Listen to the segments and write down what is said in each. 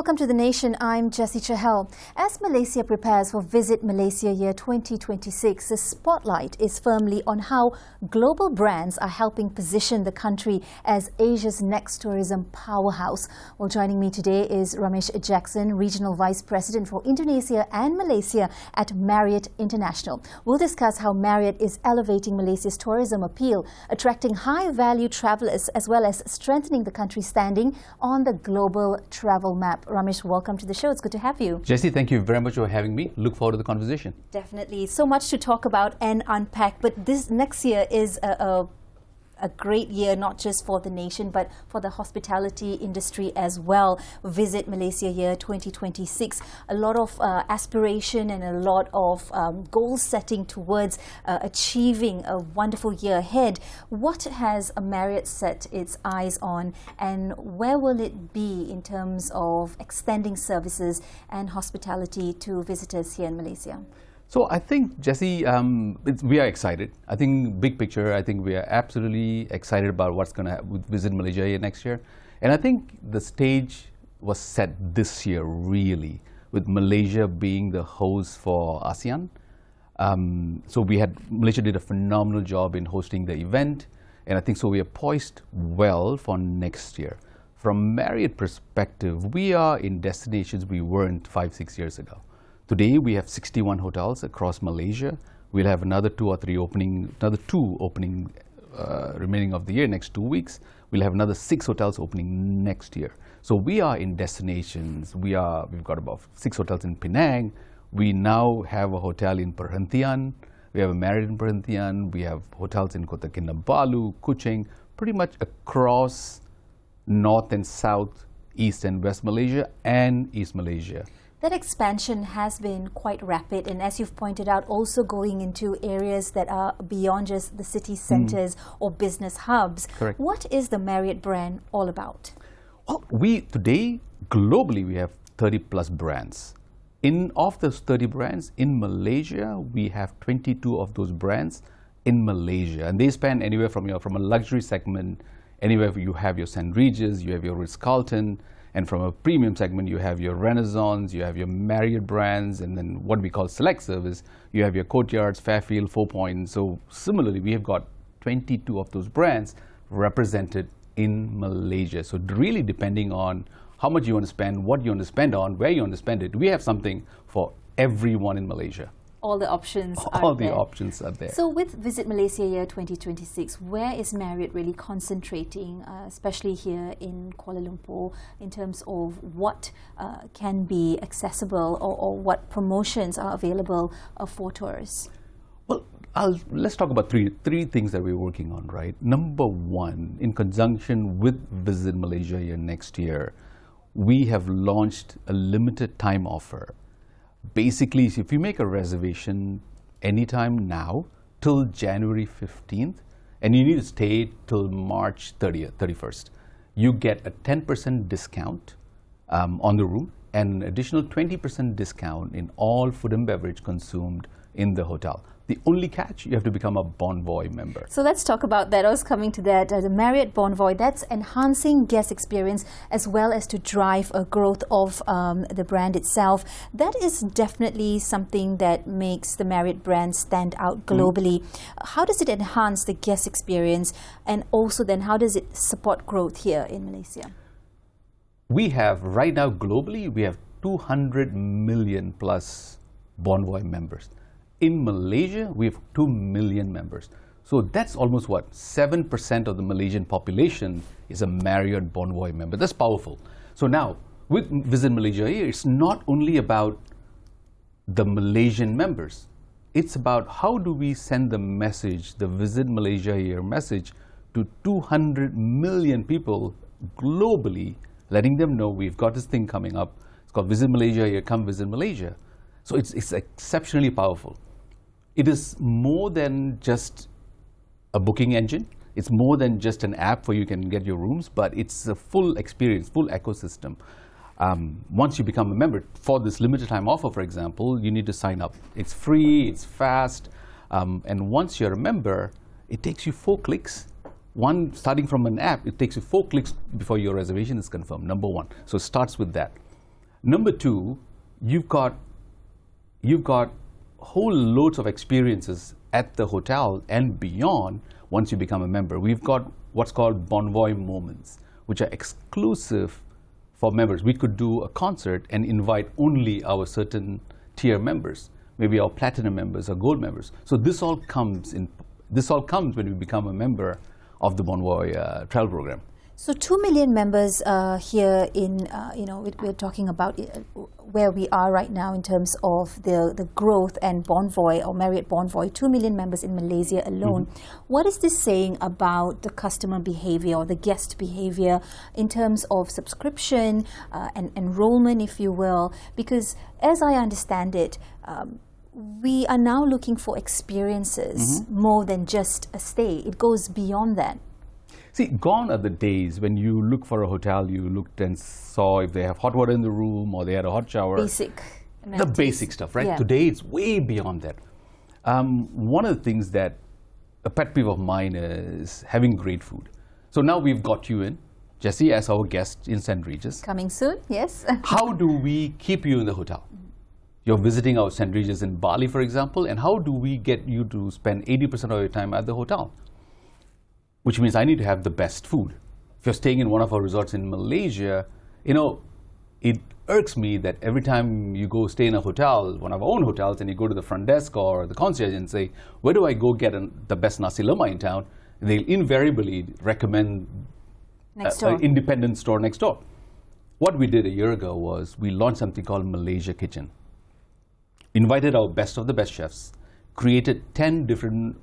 welcome to The Nation. I'm Jessie CHAHAL. As Malaysia prepares for Visit Malaysia Year 2026, the spotlight is firmly on how global brands are helping position the country as Asia's next tourism powerhouse. Well, joining me today is RAMESH Jackson, Regional Vice President for Indonesia and Malaysia at Marriott International. We'll discuss how Marriott is elevating Malaysia's tourism appeal, attracting high-value travelers, as well as strengthening the country's standing on the global travel map. Ramesh, welcome to the show. It's good to have you. Jessie, thank you very much for having me. Look forward to the conversation. Definitely. So much to talk about and unpack. But this next year is a great year, not just for the nation, but for the hospitality industry as well. Visit Malaysia Year 2026. A lot of aspiration and a lot of goal setting towards achieving a wonderful year ahead. What has Marriott set its eyes on, and where will it be in terms of extending services and hospitality to visitors here in Malaysia? So I think, Jessie, we are excited. I think big picture, I think we are absolutely excited about what's going to Visit Malaysia here next year. And I think the stage was set this year, really, with Malaysia being the host for ASEAN. So Malaysia did a phenomenal job in hosting the event. And I think so we are poised well for next year. From Marriott perspective, we are in destinations we weren't 5-6 years ago. Today we have 61 hotels across Malaysia. We'll have another two opening remaining of the year, next 2 weeks. We'll have another 6 hotels opening next year. So we are in destinations. We've got about 6 hotels in Penang. We now have a hotel in Perhentian. We have a Marriott in Perhentian. We have hotels in Kota Kinabalu, Kuching, pretty much across North and South, East and West Malaysia and East Malaysia. That expansion has been quite rapid, and as you've pointed out, also going into areas that are beyond just the city centers or business hubs. Correct. What is the Marriott brand all about? Well, today, globally, we have 30 plus brands. Of those 30 brands, in Malaysia, we have 22 of those brands in Malaysia. And they span anywhere from a luxury segment, anywhere you have your St. Regis, you have your Ritz-Carlton, and from a premium segment, you have your Renaissance, you have your Marriott brands, and then what we call select service, you have your Courtyards, Fairfield, 4 Points. So similarly, we have got 22 of those brands represented in Malaysia. So really depending on how much you want to spend, what you want to spend on, where you want to spend it, we have something for everyone in Malaysia. All the options are there. All the options are there. So with Visit Malaysia Year 2026, where is Marriott really concentrating, especially here in Kuala Lumpur, in terms of what can be accessible or what promotions are available for tourists? Well, let's talk about three things that we're working on, right? Number one, in conjunction with Visit Malaysia Year next year, we have launched a limited time offer. Basically, if you make a reservation anytime now till January 15th, and you need to stay till March 31st, you get a 10% discount on the room and an additional 20% discount in all food and beverage consumed in the hotel. The only catch, you have to become a Bonvoy member. So let's talk about that. I was coming to that. The Marriott Bonvoy, that's enhancing guest experience as well as to drive a growth of the brand itself. That is definitely something that makes the Marriott brand stand out globally. How does it enhance the guest experience, and also then how does it support growth here in Malaysia? We have, right now globally, we have 200 million plus Bonvoy members. In Malaysia, we have 2 million members. So that's almost what? 7% of the Malaysian population is a Marriott Bonvoy member. That's powerful. So now, with Visit Malaysia here, it's not only about the Malaysian members. It's about how do we send the message, the Visit Malaysia here message, to 200 million people globally, letting them know we've got this thing coming up. It's called Visit Malaysia here, come visit Malaysia. So it's exceptionally powerful. It is more than just a booking engine. It's more than just an app where you can get your rooms, but it's a full experience, full ecosystem. Once you become a member, for this limited time offer, for example, you need to sign up. It's free, it's fast, and once you're a member, it takes you 4 clicks. Starting from an app, it takes you 4 clicks before your reservation is confirmed, number one. So it starts with that. Number two, you've got whole loads of experiences at the hotel and beyond once you become a member. We've got what's called Bonvoy moments, which are exclusive for members. We could do a concert and invite only our certain tier members, maybe our platinum members or gold members. So this all comes when we become a member of the Bonvoy travel program. So 2 million members here in, we're talking about where we are right now in terms of the growth and Bonvoy or Marriott Bonvoy, 2 million members in Malaysia alone. What is this saying about the customer behavior or the guest behavior in terms of subscription and enrollment, if you will? Because as I understand it, we are now looking for experiences more than just a stay. It goes beyond that. See, gone are the days when you look for a hotel, you looked and saw if they have hot water in the room or they had a hot shower. Basic amenities. The basic stuff, right? Yeah. Today it's way beyond that. One of the things that a pet peeve of mine is having great food. So now we've got you in, Jessie, as our guest in St. Regis. Coming soon, yes. How do we keep you in the hotel? You're visiting our St. Regis in Bali, for example, and how do we get you to spend 80% of your time at the hotel? Which means I need to have the best food. If you're staying in one of our resorts in Malaysia, it irks me that every time you go stay in a hotel, one of our own hotels, and you go to the front desk or the concierge and say, where do I go get the best nasi lemak in town? They'll invariably recommend an independent store next door. What we did a year ago was we launched something called Malaysia Kitchen. Invited our best of the best chefs, created 10 different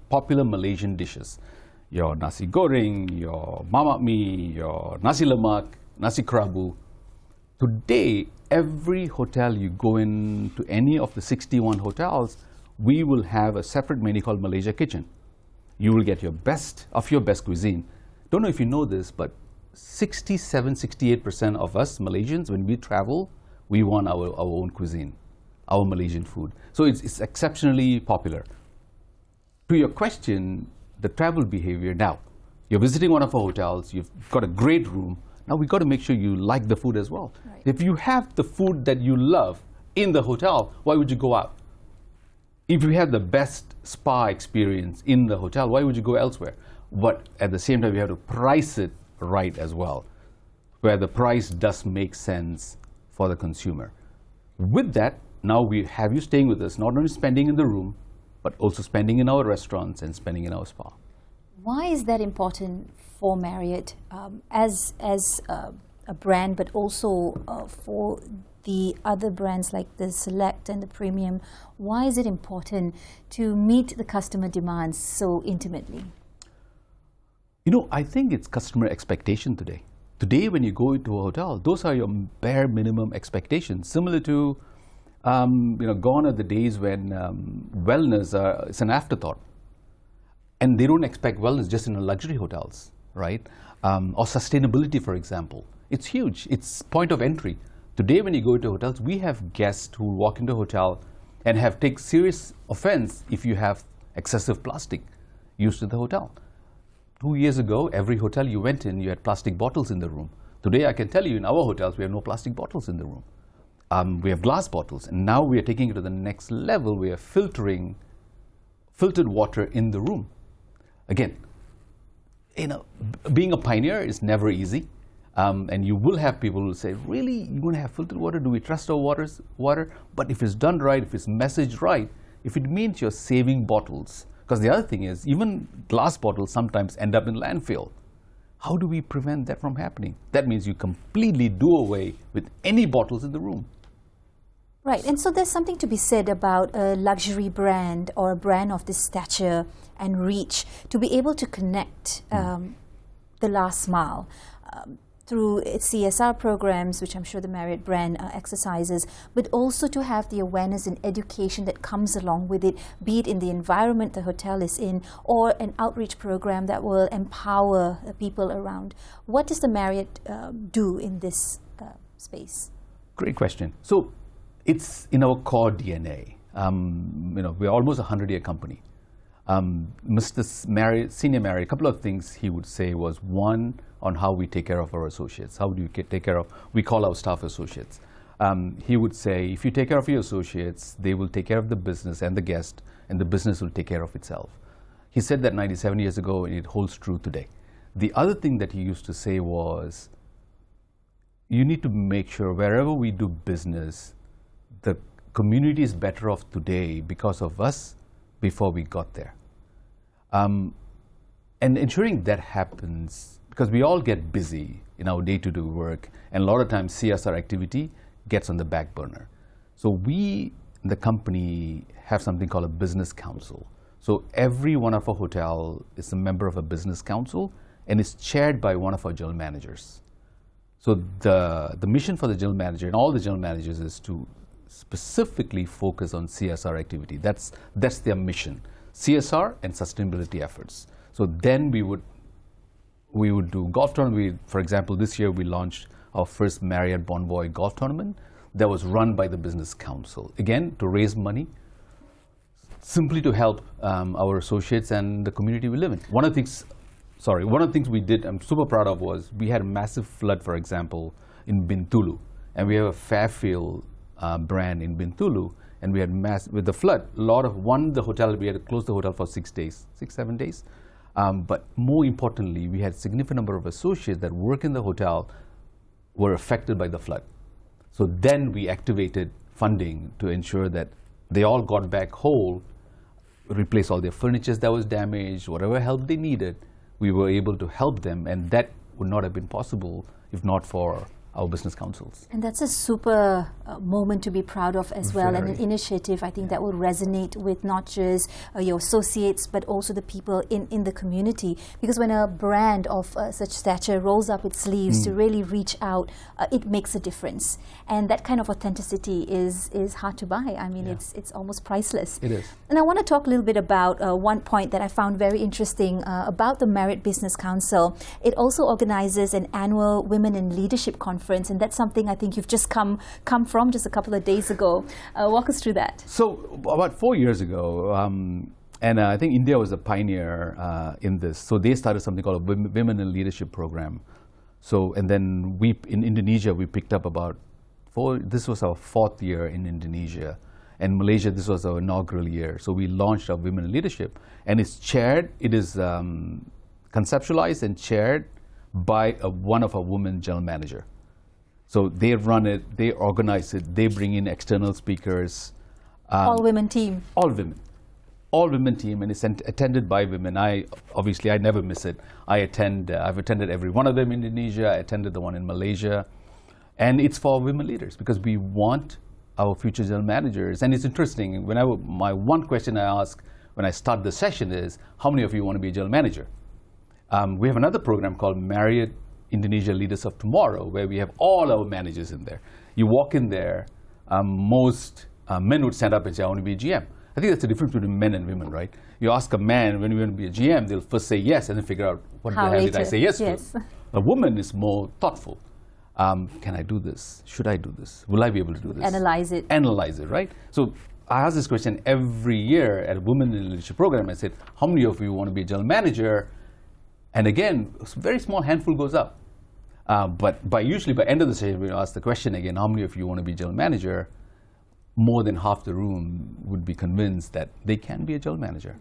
popular Malaysian dishes. Your nasi goreng, your mamak mi, your nasi lemak, nasi kerabu. Today, every hotel you go in to any of the 61 hotels, we will have a separate menu called Malaysia Kitchen. You will get your best of your best cuisine. Don't know if you know this, but 67-68% of us Malaysians, when we travel, we want our own cuisine, our Malaysian food. So it's exceptionally popular. To your question, the travel behavior now, you're visiting one of our hotels, you've got a great room, now we've got to make sure you like the food as well. Right. If you have the food that you love in the hotel, why would you go out? If you have the best spa experience in the hotel, why would you go elsewhere? But at the same time, you have to price it right as well, where the price does make sense for the consumer. With that, now we have you staying with us, not only spending in the room, but also spending in our restaurants and spending in our spa. Why is that important for Marriott as a brand, but also for the other brands like the Select and the Premium? Why is it important to meet the customer demands so intimately? I think it's customer expectation today. Today, when you go into a hotel, those are your bare minimum expectations, similar to gone are the days when wellness is an afterthought. And they don't expect wellness just in the luxury hotels, right? Or sustainability, for example. It's huge. It's point of entry. Today, when you go into hotels, we have guests who walk into a hotel and have take serious offense if you have excessive plastic used in the hotel. 2 years ago, every hotel you went in, you had plastic bottles in the room. Today, I can tell you, in our hotels, we have no plastic bottles in the room. We have glass bottles, and now we are taking it to the next level. We are filtered water in the room. Again, being a pioneer is never easy, and you will have people who say, really, you're going to have filtered water? Do we trust our water? But if it's done right, if it's messaged right, if it means you're saving bottles, because the other thing is, even glass bottles sometimes end up in landfill. How do we prevent that from happening? That means you completely do away with any bottles in the room. Right, and so there's something to be said about a luxury brand or a brand of this stature and reach to be able to connect the last mile through its CSR programs, which I'm sure the Marriott brand exercises, but also to have the awareness and education that comes along with it, be it in the environment the hotel is in or an outreach program that will empower the people around. What does the Marriott do in this space? Great question. So it's in our core DNA. We're almost a 100-year company. Mr. Marriott, Senior Marriott, a couple of things he would say was, one, on how we take care of our associates. How do you take care of, we call our staff associates. he would say, if you take care of your associates, they will take care of the business and the guest, and the business will take care of itself. He said that 97 years ago, and it holds true today. The other thing that he used to say was, you need to make sure wherever we do business, the community is better off today because of us before we got there. And ensuring that happens, because we all get busy in our day-to-day work, and a lot of times CSR activity gets on the back burner. So we, the company, have something called a business council. So every one of our hotel is a member of a business council and is chaired by one of our general managers. So the mission for the general manager and all the general managers is to specifically focus on CSR activity. That's their mission, CSR and sustainability efforts. So then we would do golf tournament. For example, this year we launched our first Marriott Bonvoy golf tournament that was run by the business council. Again, to raise money, simply to help our associates and the community we live in. One of the things we did, I'm super proud of, was we had a massive flood, for example, in Bintulu. And we have a Fairfield brand in Bintulu. And we had with the flood, we had to close the hotel for 6 days, 7 days. But more importantly, we had a significant number of associates that work in the hotel were affected by the flood. So then we activated funding to ensure that they all got back whole, replaced all their furniture that was damaged, whatever help they needed, we were able to help them, and that would not have been possible if not for our business councils. And that's a super moment to be proud of as well, and an initiative I think that will resonate with not just your associates but also the people in the community, because when a brand of such stature rolls up its sleeves to really reach out, it makes a difference, and that kind of authenticity is hard to buy. I mean, it's almost priceless. It is. And I want to talk a little bit about one point that I found very interesting about the Marriott Business Council. It also organizes an annual Women in Leadership Conference, and that's something I think you've just come from just a couple of days ago. Walk us through that. So about 4 years ago, and I think India was a pioneer in this. So they started something called a Women in Leadership program. So, and then in Indonesia, we picked up this was our 4th year in Indonesia. And Malaysia, this was our inaugural year. So we launched our Women in Leadership, and it is conceptualized and chaired by one of our women general manager. So they run it, they organize it, they bring in external speakers. All women team. All women team, and it's attended by women. I never miss it. I've attended every one of them in Indonesia. I attended the one in Malaysia, and it's for women leaders because we want our future general managers. And it's interesting. My one question I ask when I start the session is, how many of you want to be a general manager? We have another program called Marriott Indonesia Leaders of Tomorrow, where we have all our managers in there. You walk in there, most men would stand up and say, I want to be a GM. I think that's the difference between men and women, right? You ask a man, when you want to be a GM, they'll first say yes and then figure out what the hell did I say yes to. A woman is more thoughtful. Can I do this? Should I do this? Will I be able to do this? Analyze it, right? So I ask this question every year at a Women in Leadership program. I said, how many of you want to be a general manager? And again, a very small handful goes up. But usually by end of the session, we ask the question again, how many of you want to be general manager? More than half the room would be convinced that they can be a general manager.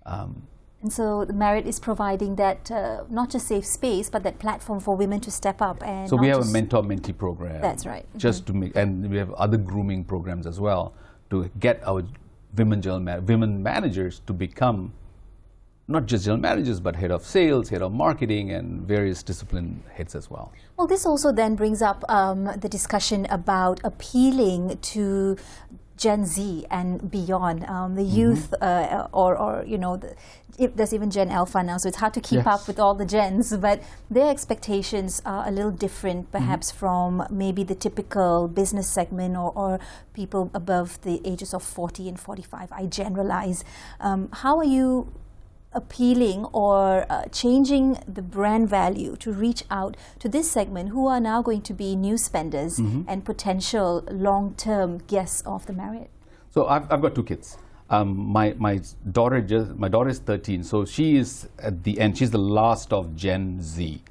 And so the Marriott is providing that not just safe space, but that platform for women to step up. And so we have a mentor-mentee program. That's right. Just to make, and we have other grooming programs as well to get our women managers to become not just general managers, but head of sales, head of marketing, and various discipline heads as well. Well, this also then brings up the discussion about appealing to Gen Z and beyond, the youth, there's even Gen Alpha now, so it's hard to keep up with all the gens, but their expectations are a little different perhaps from maybe the typical business segment or people above the ages of 40 and 45. I generalize. How are you appealing or changing the brand value to reach out to this segment who are now going to be new spenders and potential long-term guests of the Marriott? So I've got 2 kids. My daughter is 13, so she is at the end. She's the last of Gen Z,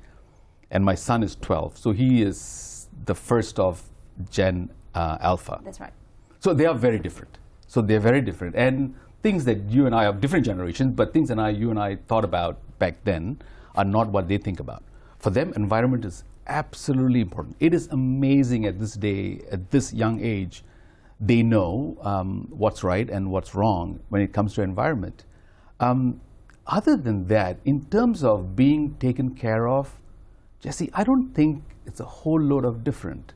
and my son is 12. So he is the first of Gen Alpha. That's right. So they are very different. So they're very different. And things that you and I are different generations, but things that you and I thought about back then are not what they think about. For them, environment is absolutely important. It is amazing at this day, at this young age, they know what's right and what's wrong when it comes to environment. Other than that, in terms of being taken care of, Jesse, I don't think it's a whole load of different.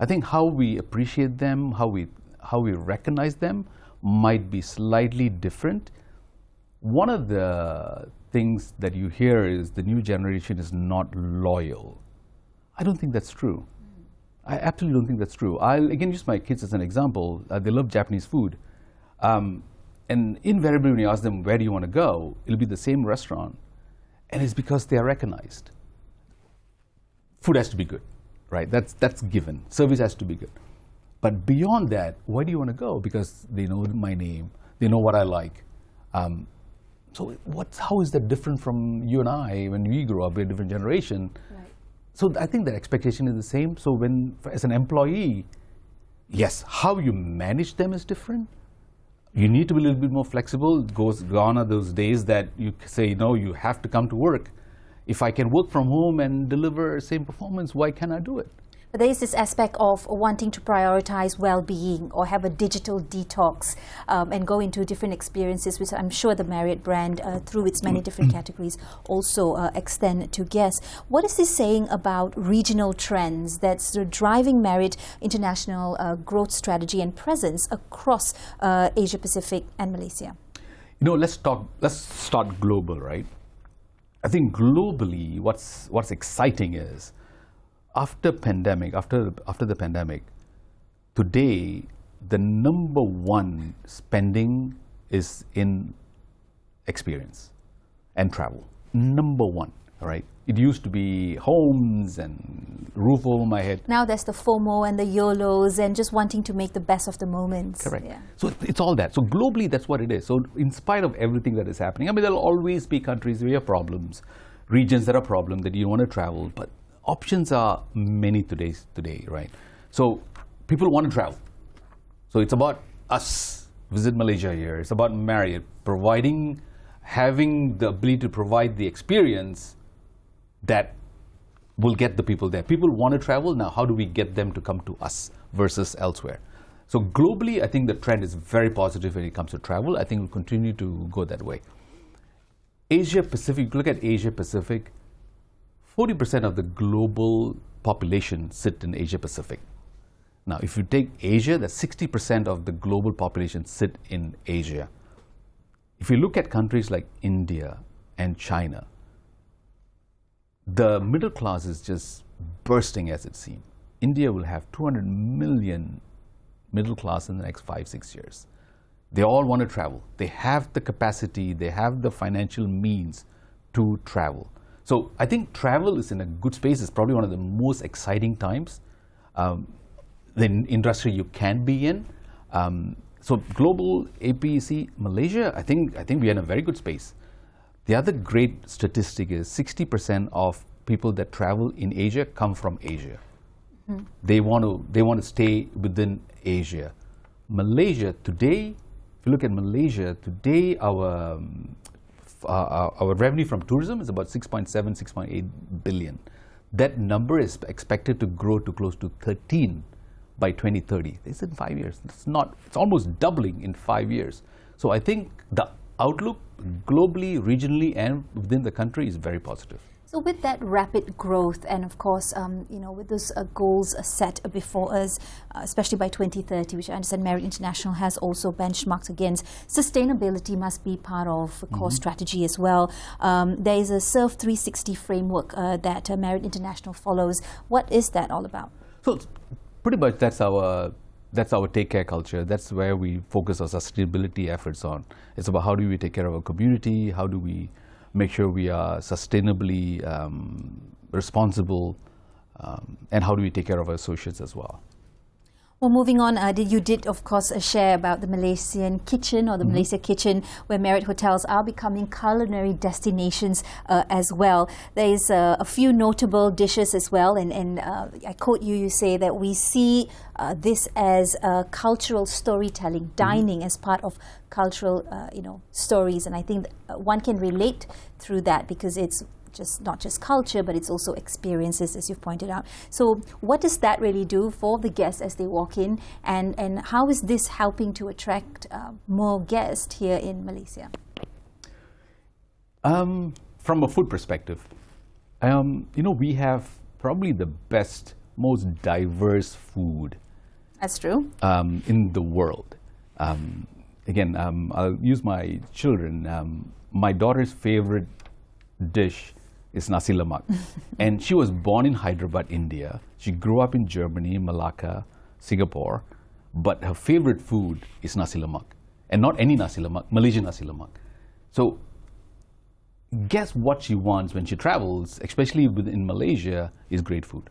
I think how we appreciate them, how we recognize them might be slightly different. One of the things that you hear is the new generation is not loyal. I don't think that's true. I absolutely don't think that's true. I'll again use my kids as an example. They love Japanese food. And invariably when you ask them, where do you want to go? It'll be the same restaurant. And it's because they are recognized. Food has to be good, right? That's given. Service has to be good. But beyond that, why do you want to go? Because they know my name. They know what I like. So how is that different from you and I when we grew up? We're a different generation. Right. So I think that expectation is the same. So as an employee, yes, how you manage them is different. You need to be a little bit more flexible. Gone are those days that you say, no, you have to come to work. If I can work from home and deliver same performance, why can't I do it? But there is this aspect of wanting to prioritize well-being or have a digital detox and go into different experiences, which I'm sure the Marriott brand, through its many different categories, also extend to guests. What is this saying about regional trends that's driving Marriott International growth strategy and presence across Asia-Pacific and Malaysia? You know, let's start global, right? I think globally, what's exciting is, after the pandemic, today the number one spending is in experience and travel. Number one, all right? It used to be homes and roof over my head. Now there's the FOMO and the YOLOs and just wanting to make the best of the moments. Correct. Yeah. So it's all that. So globally, that's what it is. So in spite of everything that is happening, I mean, there'll always be countries where you have problems, regions that are problems that you want to travel, but options are many today, right? So people want to travel. So it's about us, visit Malaysia here. It's about Marriott having the ability to provide the experience that will get the people there. People want to travel. Now, how do we get them to come to us versus elsewhere? So globally, I think the trend is very positive when it comes to travel. I think we'll continue to go that way. Asia Pacific, look at Asia Pacific, 40% of the global population sit in Asia Pacific. Now, if you take Asia, that's 60% of the global population sit in Asia. If you look at countries like India and China, the middle class is just bursting as it seems. India will have 200 million middle class in the next 5-6 years. They all want to travel. They have the capacity, they have the financial means to travel. So I think travel is in a good space. It's probably one of the most exciting times, the industry you can be in. So global APEC, Malaysia, I think we're in a very good space. The other great statistic is 60% of people that travel in Asia come from Asia. Mm-hmm. They want to stay within Asia. Malaysia today, if you look at Malaysia today, our revenue from tourism is about 6.7, 6.8 billion. That number is expected to grow to close to 13 by 2030. It's in 5 years. It's almost doubling in 5 years. So I think the outlook globally, regionally, and within the country is very positive. So with that rapid growth and of course, with those goals set before us, especially by 2030, which I understand Marriott International has also benchmarked against, sustainability must be part of the core strategy as well. There is a Serve 360 framework that Marriott International follows. What is that all about? So pretty much that's our take care culture. That's where we focus our sustainability efforts on. It's about how do we take care of our community, how do we make sure we are sustainably responsible, and how do we take care of our associates as well. Well, moving on, you did, of course, share about the Malaysian kitchen or the Malaysia kitchen, where Marriott hotels are becoming culinary destinations as well. There is a few notable dishes as well, and I quote you, you say that we see this as cultural storytelling, dining as part of cultural stories, and I think one can relate through that because it's not just culture, but it's also experiences, as you've pointed out. So what does that really do for the guests as they walk in, and how is this helping to attract more guests here in Malaysia? From a food perspective, we have probably the best, most diverse food. That's true. In the world. Again, I'll use my children. My daughter's favorite dish is nasi lemak. And she was born in Hyderabad, India. She grew up in Germany, Malacca, Singapore. But her favorite food is nasi lemak. And not any nasi lemak, Malaysian nasi lemak. So guess what she wants when she travels, especially in Malaysia, is great food.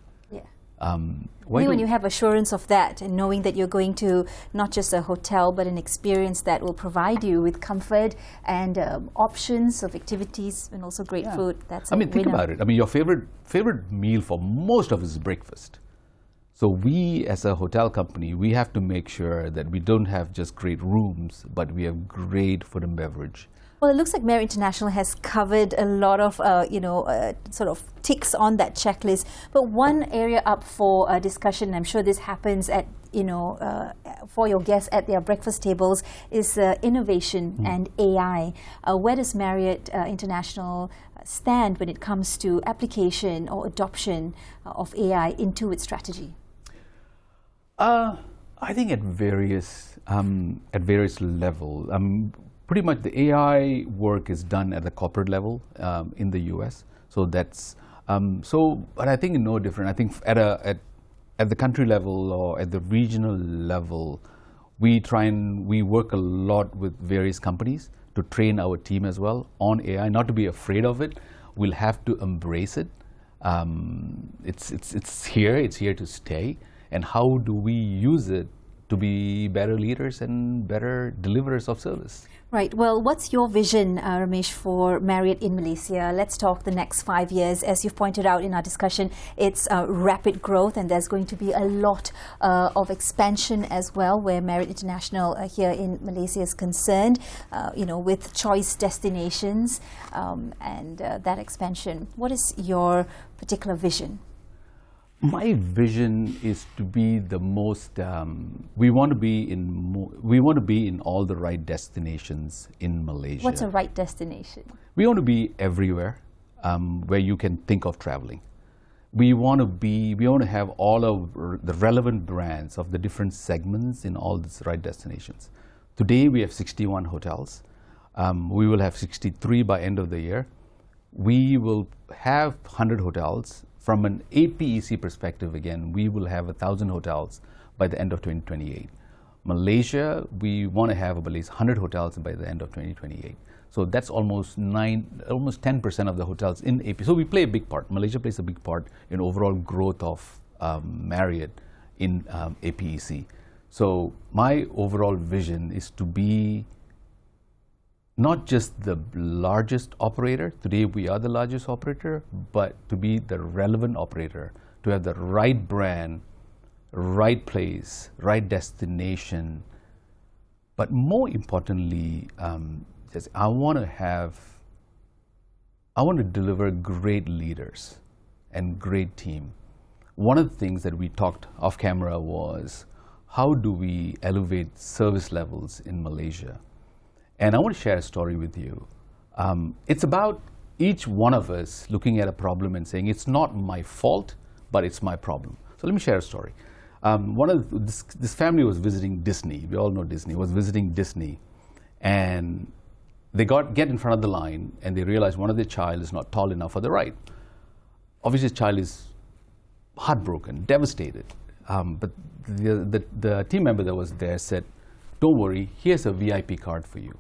When you have assurance of that and knowing that you're going to not just a hotel but an experience that will provide you with comfort and options of activities and also great food, that's a winner. Think about it. Your favorite meal for most of us is breakfast. So we as a hotel company, we have to make sure that we don't have just great rooms, but we have great food and beverage. Well, it looks like Marriott International has covered a lot of, sort of ticks on that checklist. But one area up for discussion, I'm sure this happens at, for your guests at their breakfast tables, is innovation and AI. Where does Marriott International stand when it comes to application or adoption of AI into its strategy? I think at various levels. Pretty much the AI work is done at the corporate level in the US. So that's but I think no different. I think at the country level or at the regional level, we work a lot with various companies to train our team as well on AI. Not to be afraid of it. We'll have to embrace it. It's here to stay. And how do we use it to be better leaders and better deliverers of service? Right. Well, what's your vision, Ramesh, for Marriott in Malaysia? Let's talk the next 5 years. As you've pointed out in our discussion, it's rapid growth, and there's going to be a lot of expansion as well, where Marriott International here in Malaysia is concerned, with choice destinations and that expansion. What is your particular vision? My vision is to be the most. We want to be in all the right destinations in Malaysia. What's a right destination? We want to be everywhere where you can think of traveling. We want to have all of the relevant brands of the different segments in all these right destinations. Today we have 61 hotels. We will have 63 by end of the year. We will have 100 hotels. From an APEC perspective, again, we will have 1,000 hotels by the end of 2028. Malaysia, we want to have at least 100 hotels by the end of 2028. So that's almost 10% of the hotels in AP. So we play a big part. Malaysia plays a big part in overall growth of Marriott in APEC. So my overall vision is to be not just the largest operator, today we are the largest operator, but to be the relevant operator, to have the right brand, right place, right destination. But more importantly, I want to deliver great leaders and great team. One of the things that we talked off camera was, how do we elevate service levels in Malaysia? And I want to share a story with you. It's about each one of us looking at a problem and saying, it's not my fault, but it's my problem. So let me share a story. This family was visiting Disney. We all know Disney. Was visiting Disney. And they get in front of the line, and they realize one of their child is not tall enough for the ride. Obviously, the child is heartbroken, devastated. But the team member that was there said, don't worry, here's a VIP card for you.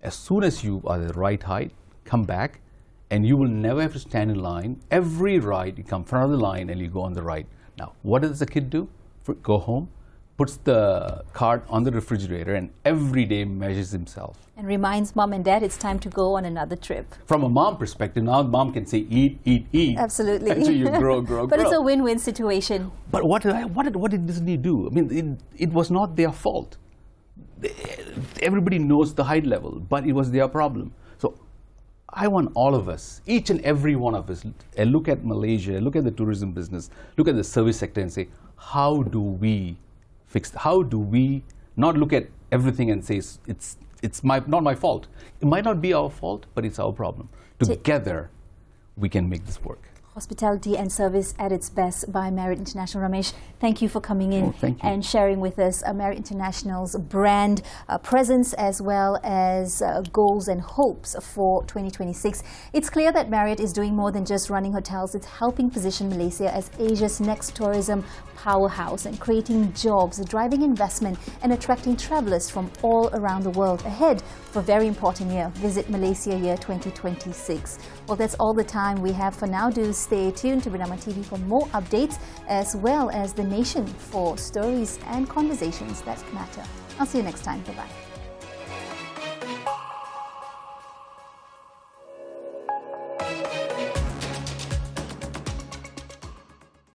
As soon as you are the right height, come back, and you will never have to stand in line. Every ride, you come in front of the line and you go on the ride. Now, what does the kid do? Go home, puts the card on the refrigerator and every day measures himself. And reminds mom and dad it's time to go on another trip. From a mom perspective, now mom can say eat, eat, eat. Absolutely. Until you grow, But it's a win-win situation. But what did Disney do? I mean, it was not their fault. Everybody knows the height level, but it was their problem. So I want all of us, each and every one of us, look at Malaysia, look at the tourism business, look at the service sector and say, how do we fix, how do we not look at everything and say it's not my fault. It might not be our fault, but it's our problem. Together, we can make this work. Hospitality and service at its best by Marriott International. Ramesh, thank you for coming in and sharing with us Marriott International's brand presence as well as goals and hopes for 2026. It's clear that Marriott is doing more than just running hotels. It's helping position Malaysia as Asia's next tourism powerhouse and creating jobs, driving investment and attracting travelers from all around the world ahead for a very important year. Visit Malaysia year 2026. Well, that's all the time we have for now. Do stay tuned to Bernama TV for more updates as well as The Nation for stories and conversations that matter. I'll see you next time. Bye-bye.